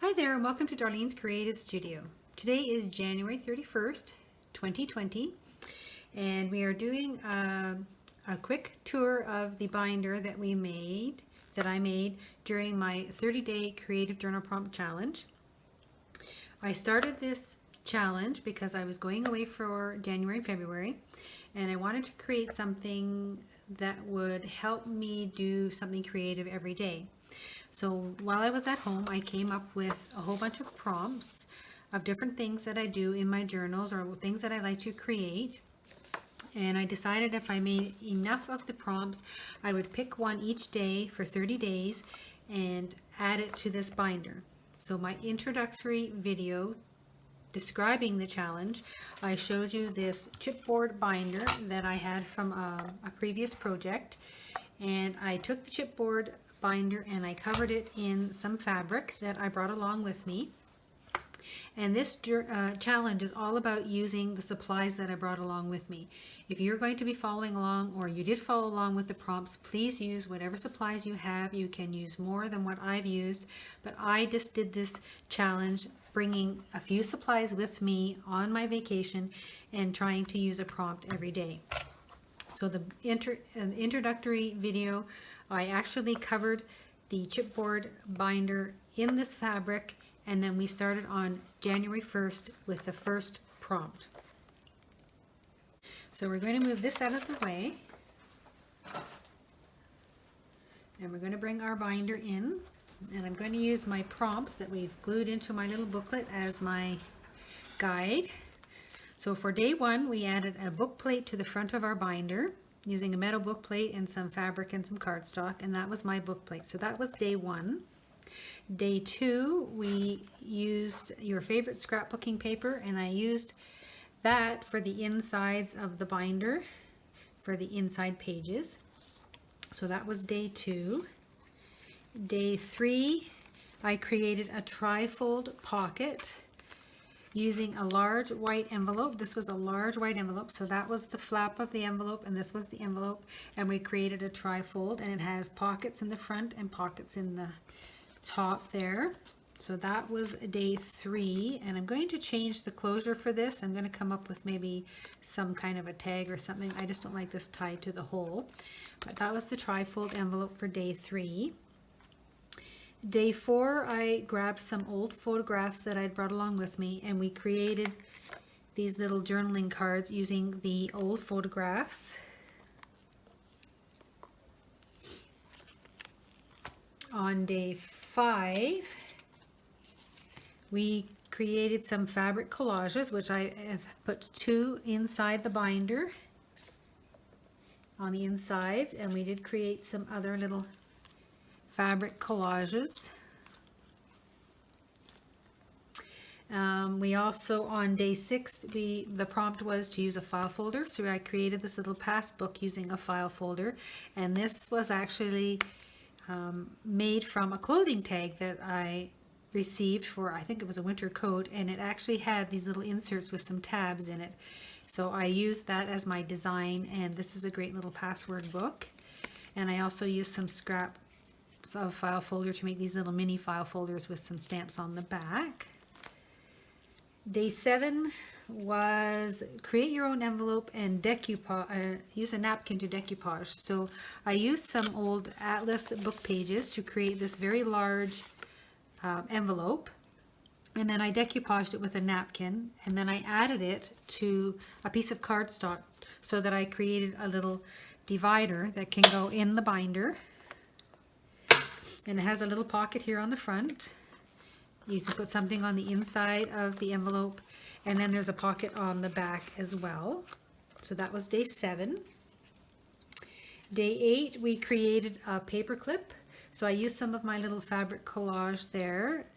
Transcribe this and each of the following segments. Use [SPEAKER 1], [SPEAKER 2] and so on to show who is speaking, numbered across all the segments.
[SPEAKER 1] Hi there and welcome to Darlene's Creative Studio. Today is January 31st, 2020, and we are doing a quick tour of the binder that I made during my 30-day Creative Journal Prompt Challenge. I started this challenge because I was going away for January and February, and I wanted to create something that would help me do something creative every day. So while I was at home, I came up with a whole bunch of prompts of different things that I do in my journals or things that I like to create. And I decided if I made enough of the prompts, I would pick one each day for 30 days and add it to this binder. So my introductory video describing the challenge, I showed you this chipboard binder that I had from a previous project. And I took the chipboard binder and I covered it in some fabric that I brought along with me. And this challenge is all about using the supplies that I brought along with me. If you're going to be following along, or you did follow along with the prompts, please use whatever supplies you have. You can use more than what I've used, but I just did this challenge bringing a few supplies with me on my vacation and trying to use a prompt every day. So the introductory video, I actually covered the chipboard binder in this fabric, and then we started on January 1st with the first prompt. So we're going to move this out of the way, and we're going to bring our binder in, and I'm going to use my prompts that we've glued into my little booklet as my guide. So for day one, we added a book plate to the front of our binder using a metal book plate and some fabric and some cardstock, and that was my book plate. So that was day one. Day two, we used your favorite scrapbooking paper, and I used that for the insides of the binder, for the inside pages. So that was day two. Day three, I created a tri-fold pocket using a large white envelope. This was a large white envelope, so that was the flap of the envelope and this was the envelope, and we created a tri-fold, and it has pockets in the front and pockets in the top there. So that was day three, and I'm going to change the closure for this. I'm going to come up with maybe some kind of a tag or something. I just don't like this tied to the hole, but that was the tri-fold envelope for day three. Day four, I grabbed some old photographs that I'd brought along with me, and we created these little journaling cards using the old photographs. On day five, we created some fabric collages, which I have put two inside the binder on the insides, and we did create some other little fabric collages. We also, on day six, the prompt was to use a file folder, so I created this little passbook using a file folder, and this was actually made from a clothing tag that I received for, I think it was a winter coat, and it actually had these little inserts with some tabs in it. So I used that as my design, and this is a great little password book. And I also used some scraps of file folder to make these little mini file folders with some stamps on the back. Day seven was create your own envelope and decoupage, use a napkin to decoupage. So I used some old atlas book pages to create this very large envelope, and then I decoupaged it with a napkin, and then I added it to a piece of cardstock so that I created a little divider that can go in the binder. And it has a little pocket here on the front. You can put something on the inside of the envelope, and then there's a pocket on the back as well. So that was day seven. Day eight, we created a paper clip. So I used some of my little fabric collage there.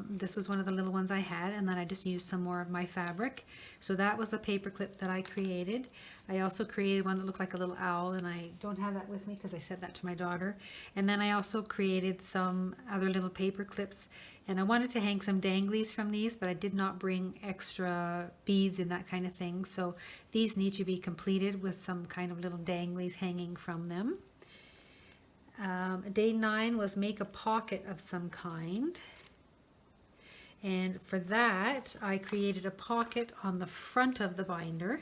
[SPEAKER 1] This was one of the little ones I had, and then I just used some more of my fabric. So that was a paper clip that I created. I also created one that looked like a little owl, and I don't have that with me because I said that to my daughter. And then I also created some other little paper clips, and I wanted to hang some danglies from these, but I did not bring extra beads and that kind of thing. So these need to be completed with some kind of little danglies hanging from them. Day 9 was make a pocket of some kind. And for that, I created a pocket on the front of the binder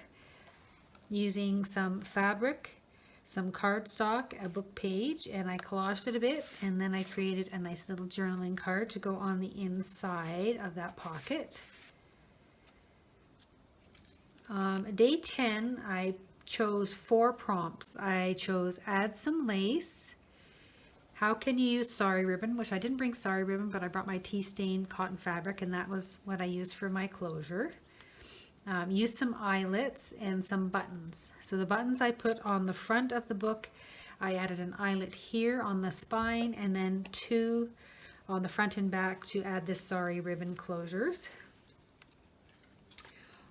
[SPEAKER 1] using some fabric, some cardstock, a book page, and I collaged it a bit, and then I created a nice little journaling card to go on the inside of that pocket. Day 10, I chose 4 prompts. I chose add some lace, how can you use sari ribbon, which I didn't bring sari ribbon, but I brought my tea stained cotton fabric, and that was what I used for my closure. Use some eyelets and some buttons. So the buttons I put on the front of the book, I added an eyelet here on the spine and then 2 on the front and back to add this sari ribbon closures.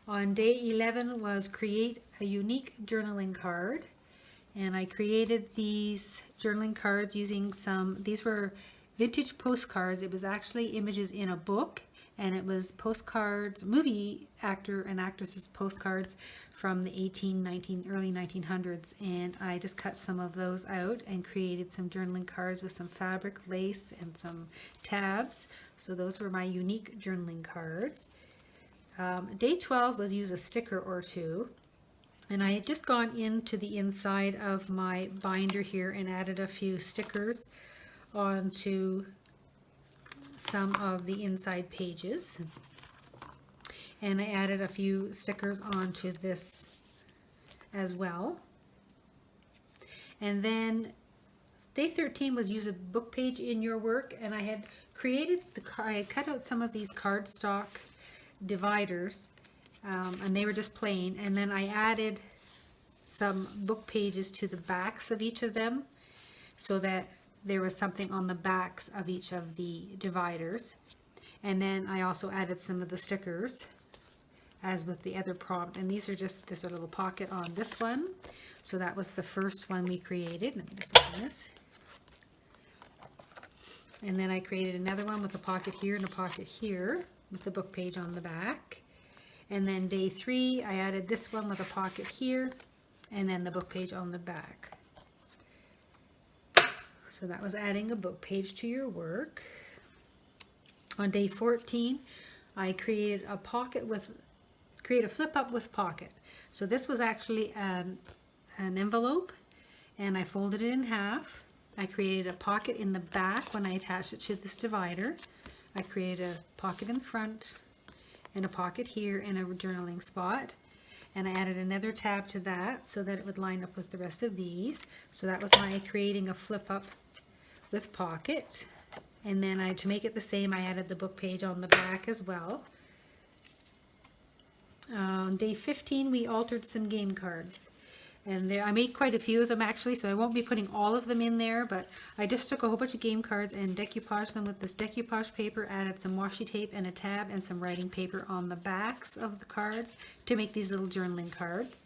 [SPEAKER 1] On day 11 was create a unique journaling card, and I created these journaling cards using these were vintage postcards. It was actually images in a book, and it was postcards, movie actor and actresses postcards from the early 1900s, and I just cut some of those out and created some journaling cards with some fabric, lace, and some tabs. So those were my unique journaling cards. Day 12 was use a sticker or 2, and I had just gone into the inside of my binder here and added a few stickers onto some of the inside pages, and I added a few stickers onto this as well. And then day 13 was use a book page in your work, and I had cut out some of these cardstock dividers, and they were just plain, and then I added some book pages to the backs of each of them so that there was something on the backs of each of the dividers. And then I also added some of the stickers as with the other prompt, and these are just this little pocket on this one. So that was the first one we created. Let me just open this. And then I created another one with a pocket here and a pocket here with the book page on the back. And then day 3, I added this one with a pocket here and then the book page on the back. So that was adding a book page to your work. On day 14, I created a flip up with pocket. So this was actually an envelope, and I folded it in half. I created a pocket in the back when I attached it to this divider. I created a pocket in front and a pocket here and a journaling spot. And I added another tab to that so that it would line up with the rest of these. So that was my creating a flip up with pocket. And then to make it the same, I added the book page on the back as well. On day 15, we altered some game cards. And I made quite a few of them actually, so I won't be putting all of them in there, but I just took a whole bunch of game cards and decoupaged them with this decoupage paper, added some washi tape and a tab and some writing paper on the backs of the cards to make these little journaling cards.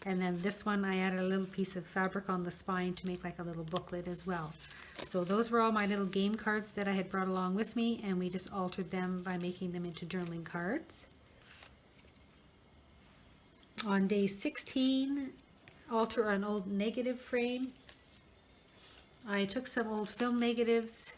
[SPEAKER 1] And then this one, I added a little piece of fabric on the spine to make like a little booklet as well. So those were all my little game cards that I had brought along with me, and we just altered them by making them into journaling cards. On day 16, alter an old negative frame. I took some old film negatives.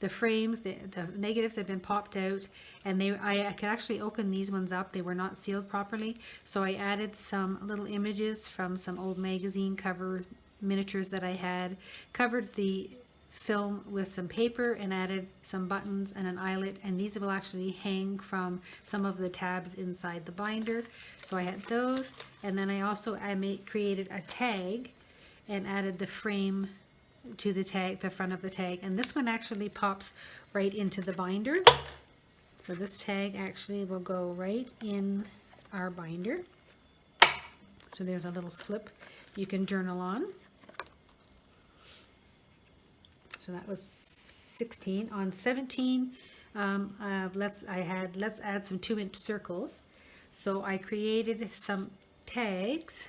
[SPEAKER 1] The frames, the negatives had been popped out, and I could actually open these ones up. They were not sealed properly, so I added some little images from some old magazine cover miniatures that I had, covered the film with some paper and added some buttons and an eyelet, and these will actually hang from some of the tabs inside the binder. So I had those, and then I also created a tag and added the frame to the tag, the front of the tag, and this one actually pops right into the binder. So this tag actually will go right in our binder. So there's a little flip you can journal on. So that was 16. On 17, let's add some 2-inch circles. So I created some tags,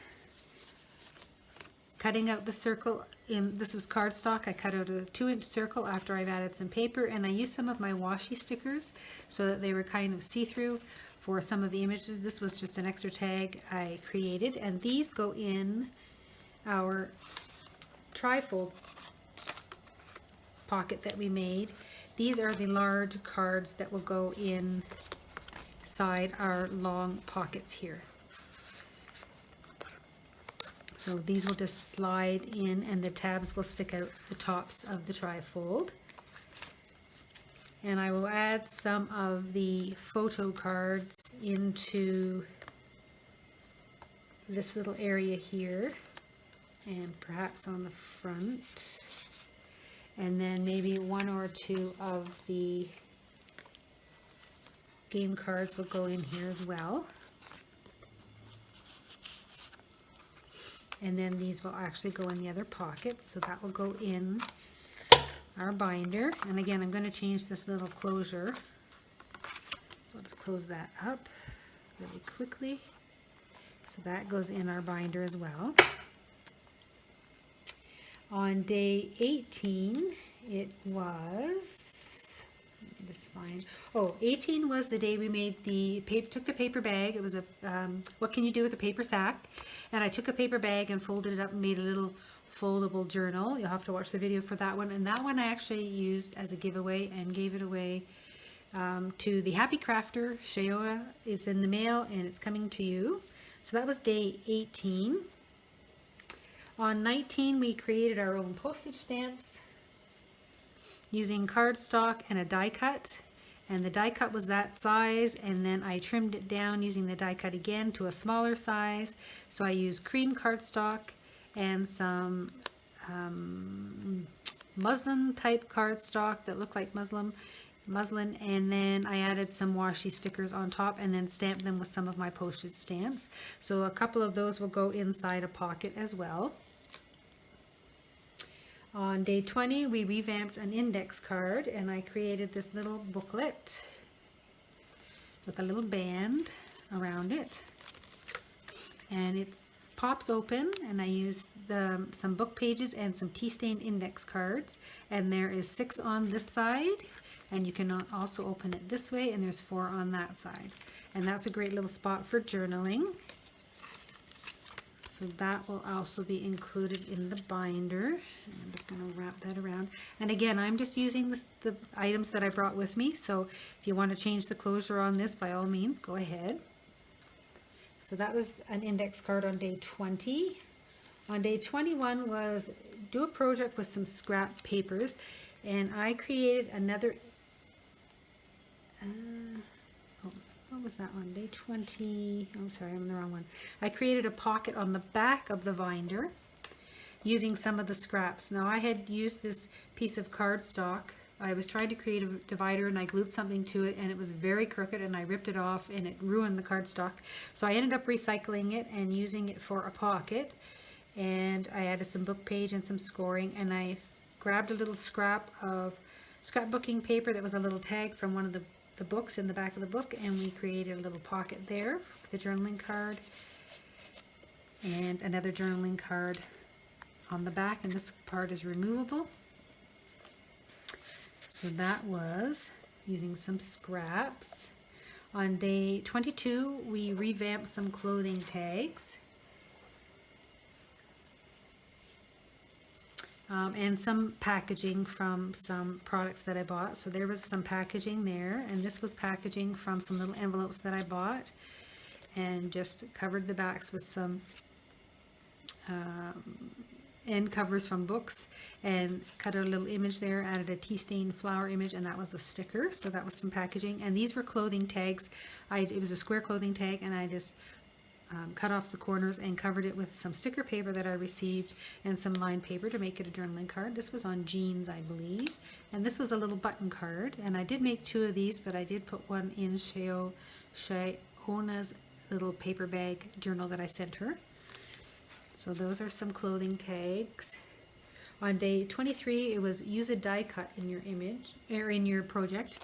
[SPEAKER 1] cutting out the circle. This was cardstock. I cut out a 2-inch circle after I've added some paper, and I used some of my washi stickers so that they were kind of see-through for some of the images. This was just an extra tag I created, and these go in our trifold pocket that we made. these are the large cards that will go inside our long pockets here. So these will just slide in and the tabs will stick out the tops of the trifold. And I will add some of the photo cards into this little area here and perhaps on the front. And then maybe one or two of the game cards will go in here as well. And then these will actually go in the other pockets, so that will go in our binder. And again, I'm going to change this little closure, so I'll just close that up really quickly. So that goes in our binder as well. On day 18, it was, let me just find, 18 was the day we made the paper, took the paper bag. It was a, what can you do with a paper sack? And I took a paper bag and folded it up and made a little foldable journal. You'll have to watch the video for that one. And that one I actually used as a giveaway and gave it away to the Happy Crafter, Shayona. It's in the mail and it's coming to you. So that was day 18. On 19, we created our own postage stamps using cardstock and a die cut. And the die cut was that size, and then I trimmed it down using the die cut again to a smaller size. So I used cream cardstock and some muslin type cardstock that looked like muslin, and then I added some washi stickers on top and then stamped them with some of my postage stamps. So a couple of those will go inside a pocket as well. On day 20, we revamped an index card, and I created this little booklet with a little band around it. And it pops open, and I used some book pages and some tea stain index cards. And there is 6 on this side, and you can also open it this way, and there's 4 on that side. And that's a great little spot for journaling. So that will also be included in the binder. I'm just going to wrap that around. And again, I'm just using the items that I brought with me. So if you want to change the closure on this, by all means, go ahead. So that was an index card on day 20. On day 21 was do a project with some scrap papers. And I created another... what was that one? Day 20. Oh, sorry, I'm the wrong one. I created a pocket on the back of the binder using some of the scraps. Now, I had used this piece of cardstock. I was trying to create a divider and I glued something to it and it was very crooked and I ripped it off and it ruined the cardstock. So I ended up recycling it and using it for a pocket. And I added some book page and some scoring, and I grabbed a little scrap of scrapbooking paper that was a little tag from one of the books in the back of the book, and we created a little pocket there with the journaling card and another journaling card on the back, and this part is removable. So that was using some scraps. On day 22, we revamped some clothing tags. And some packaging from some products that I bought. So there was some packaging there, and this was packaging from some little envelopes that I bought, and just covered the backs with some end covers from books, and cut out a little image there, added a tea stain flower image, and that was a sticker. So that was some packaging, and these were clothing tags. It was a square clothing tag, and I just cut off the corners and covered it with some sticker paper that I received and some lined paper to make it a journaling card. This was on jeans, I believe, and this was a little button card, and I did make 2 of these, but I did put one in Shayona's little paper bag journal that I sent her. So those are some clothing tags. On day 23, it was use a die cut in your image or in your project,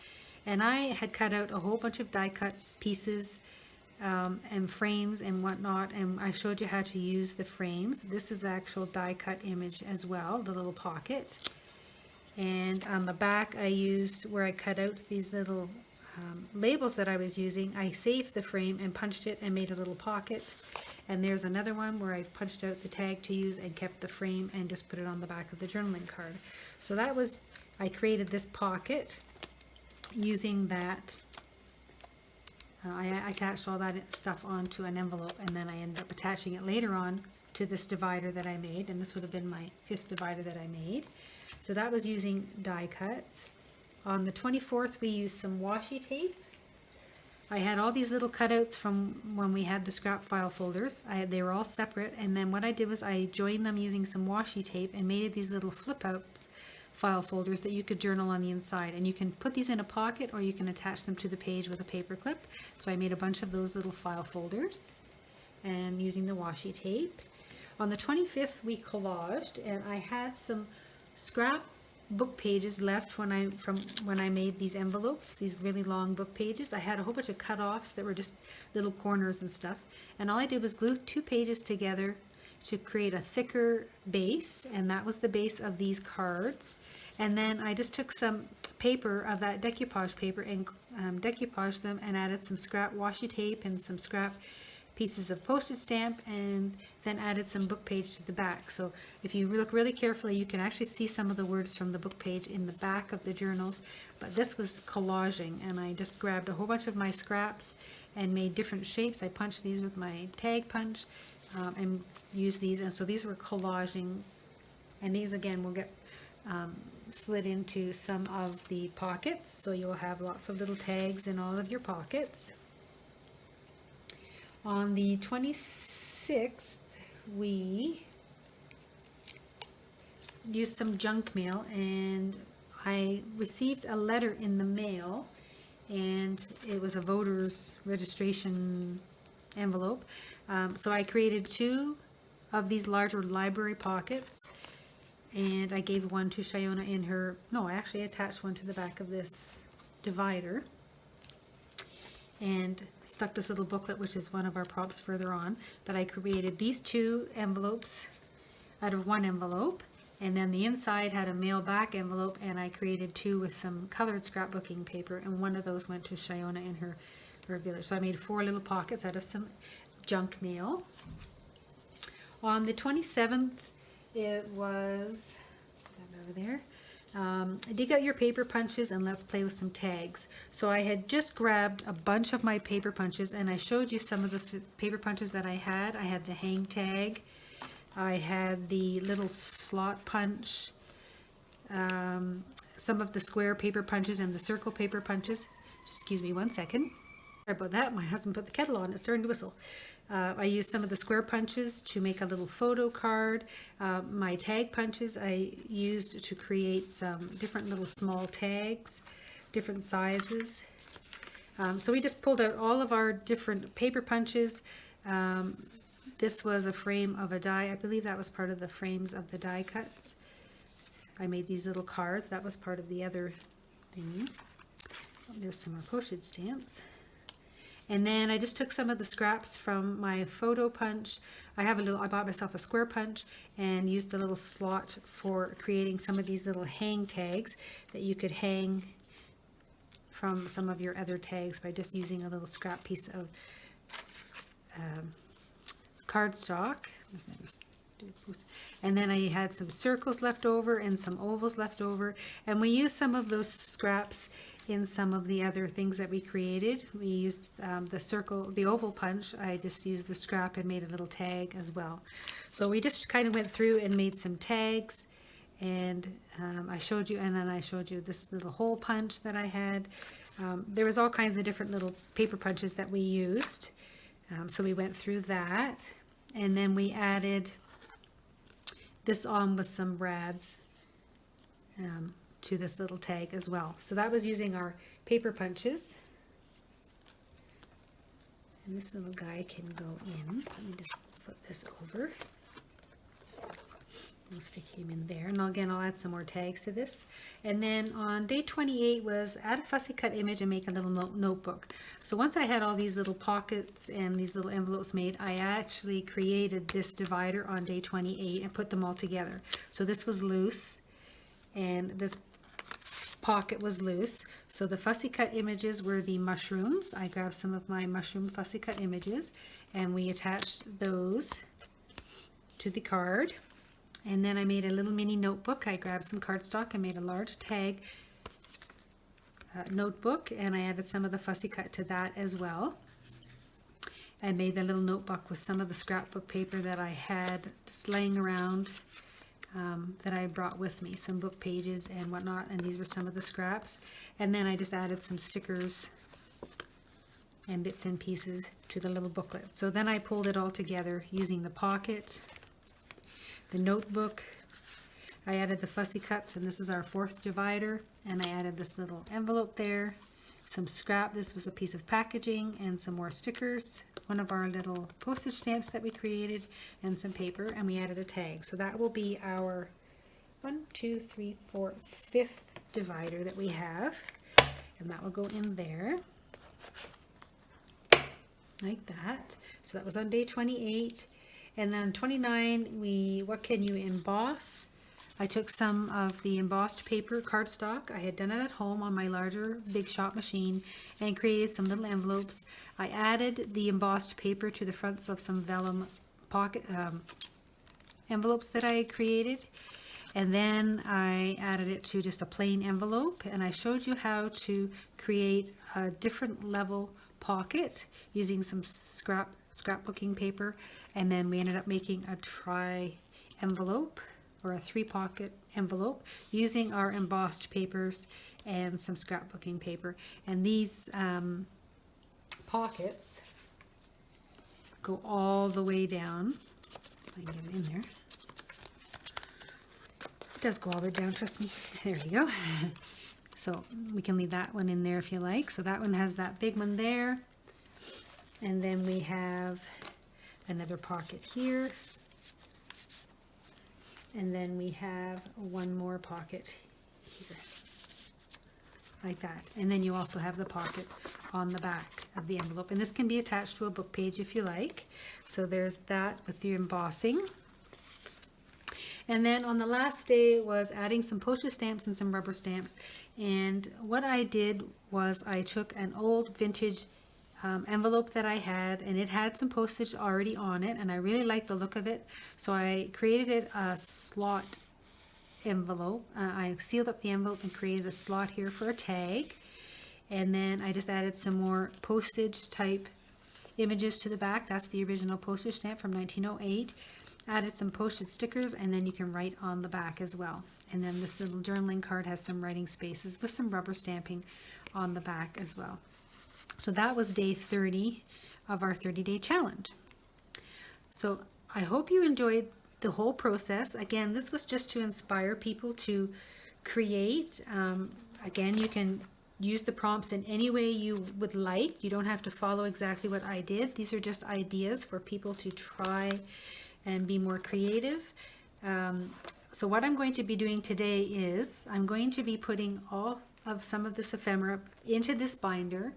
[SPEAKER 1] and I had cut out a whole bunch of die cut pieces and frames and whatnot, and I showed you how to use the frames. This is actual die cut image as well, the little pocket. And on the back, I used where I cut out these little labels that I was using. I saved the frame and punched it and made a little pocket. And there's another one where I've punched out the tag to use and kept the frame and just put it on the back of the journaling card. So that was, I created this pocket using that. I attached all that stuff onto an envelope, and then I ended up attaching it later on to this divider that I made, and this would have been my 5th divider that I made. So that was using die cut. On the 24th, we used some washi tape. I had all these little cutouts from when we had the scrap file folders. They were all separate, and then what I did was I joined them using some washi tape and made these little flip outs file folders that you could journal on the inside, and you can put these in a pocket or you can attach them to the page with a paper clip. So I made a bunch of those little file folders and using the washi tape. On the 25th, we collaged, and I had some scrap book pages left from when I made these envelopes, these really long book pages. I had a whole bunch of cut-offs that were just little corners and stuff, and all I did was glue 2 pages together to create a thicker base, and that was the base of these cards. And then I just took some paper of that decoupage paper and decoupaged them and added some scrap washi tape and some scrap pieces of postage stamp, and then added some book page to the back. So if you look really carefully, you can actually see some of the words from the book page in the back of the journals. But this was collaging, and I just grabbed a whole bunch of my scraps and made different shapes. I punched these with my tag punch and used these, and so these were collaging, and these again will get slid into some of the pockets, so you'll have lots of little tags in all of your pockets. On the 26th, we used some junk mail, and I received a letter in the mail, and it was a voter's registration envelope. So I created 2 of these larger library pockets, and I gave one to Shiona in her, no, I actually attached one to the back of this divider and stuck this little booklet, which is one of our props further on. But I created these 2 envelopes out of one envelope, and then the inside had a mail back envelope, and I created 2 with some colored scrapbooking paper, and one of those went to Shiona in her village. So I made 4 little pockets out of some junk mail. On the 27th, it was over there. Dig out your paper punches and let's play with some tags. So I had just grabbed a bunch of my paper punches, and I showed you some of the paper punches that I had. I had the hang tag, I had the little slot punch, some of the square paper punches and the circle paper punches. Just excuse me 1 second. Sorry about that, my husband put the kettle on, it's starting to whistle. I used some of the square punches to make a little photo card. My tag punches I used to create some different little small tags, different sizes. So we just pulled out all of our different paper punches. This was a frame of a die. I believe that was part of the frames of the die cuts. I made these little cards. That was part of the other thingy. There's some more postage stamps. And then I just took some of the scraps from my photo punch. I bought myself a square punch and used the little slot for creating some of these little hang tags that you could hang from some of your other tags by just using a little scrap piece of cardstock. And then I had some circles left over and some ovals left over, and we used some of those scraps in some of the other things that we created. We used the oval punch. I just used the scrap and made a little tag as well. So we just kind of went through and made some tags, and I showed you, and then I showed you this little hole punch that I had. There was all kinds of different little paper punches that we used. So we went through that, and then we added this on with some brads to this little tag as well. So that was using our paper punches. And this little guy can go in. Let me just flip this over. I'll stick him in there. And again, I'll add some more tags to this. And then on day 28 was add a fussy cut image and make a little notebook. So once I had all these little pockets and these little envelopes made, I actually created this divider on day 28 and put them all together. So this was loose, and this pocket was loose. So the fussy cut images were the mushrooms. I grabbed some of my mushroom fussy cut images and we attached those to the card. And then I made a little mini notebook. I grabbed some cardstock and made a large tag notebook, and I added some of the fussy cut to that as well. I made the little notebook with some of the scrapbook paper that I had just laying around that I brought with me, some book pages and whatnot, and these were some of the scraps. And then I just added some stickers and bits and pieces to the little booklet. So then I pulled it all together using the pocket, the notebook. I added the fussy cuts, and this is our 4th divider, and I added this little envelope there, some scrap. This was a piece of packaging and some more stickers, one of our little postage stamps that we created, and some paper, and we added a tag. So that will be our 5th divider that we have, and that will go in there like that. So that was on day 28. And then 29, what can you emboss? I took some of the embossed paper cardstock. I had done it at home on my larger Big Shot machine and created some little envelopes. I added the embossed paper to the fronts of some vellum pocket envelopes that I had created. And then I added it to just a plain envelope, and I showed you how to create a different level pocket using some scrapbooking paper. And then we ended up making a envelope or a 3-pocket envelope using our embossed papers and some scrapbooking paper. And these pockets go all the way down. I can get it in there. It does go all the way down, trust me. There you go. So we can leave that one in there if you like. So that one has that big one there. And then we have another pocket here. And then we have one more pocket here, like that. And then you also have the pocket on the back of the envelope. And this can be attached to a book page if you like. So there's that with the embossing. And then on the last day was adding some postage stamps and some rubber stamps. And what I did was I took an old vintage envelope that I had, and it had some postage already on it, and I really liked the look of it, so I created it a slot envelope. I sealed up the envelope and created a slot here for a tag, and then I just added some more postage type images to the back. That's the original postage stamp from 1908. Added some postage stickers, and then you can write on the back as well. And then this little journaling card has some writing spaces with some rubber stamping on the back as well. So that was day 30 of our 30-day challenge. So I hope you enjoyed the whole process. Again, this was just to inspire people to create. Again, you can use the prompts in any way you would like. You don't have to follow exactly what I did. These are just ideas for people to try and be more creative. So what I'm going to be doing today is I'm going to be putting all of some of this ephemera into this binder.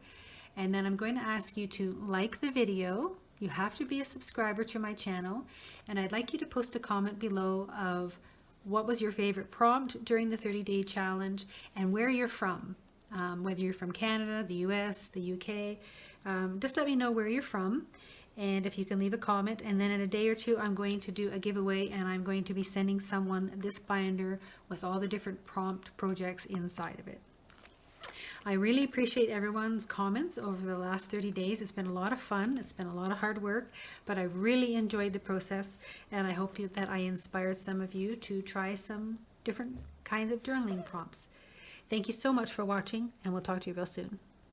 [SPEAKER 1] And then I'm going to ask you to like the video. You have to be a subscriber to my channel. And I'd like you to post a comment below of what was your favorite prompt during the 30-day challenge and where you're from. Whether you're from Canada, the US, the UK. Just let me know where you're from. And if you can leave a comment. And then in a day or two, I'm going to do a giveaway, and I'm going to be sending someone this binder with all the different prompt projects inside of it. I really appreciate everyone's comments over the last 30 days. It's been a lot of fun. It's been a lot of hard work, but I really enjoyed the process, and I hope that I inspired some of you to try some different kinds of journaling prompts. Thank you so much for watching, and we'll talk to you real soon.